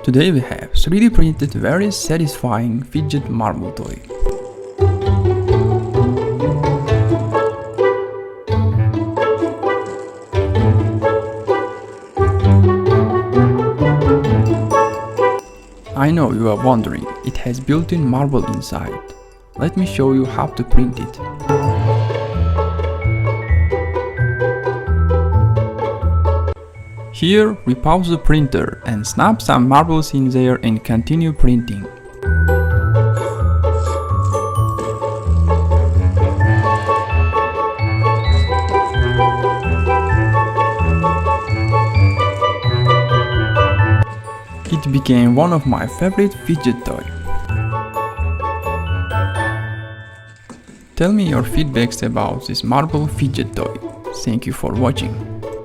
Today we have 3D printed very satisfying fidget marble toy. I know you are wondering, it has built-in marble inside. Let me show you how to print it. Here we pause the printer and snap some marbles in there and continue printing. It became one of my favorite fidget toys. Tell me your feedbacks about this marble fidget toy. Thank you for watching.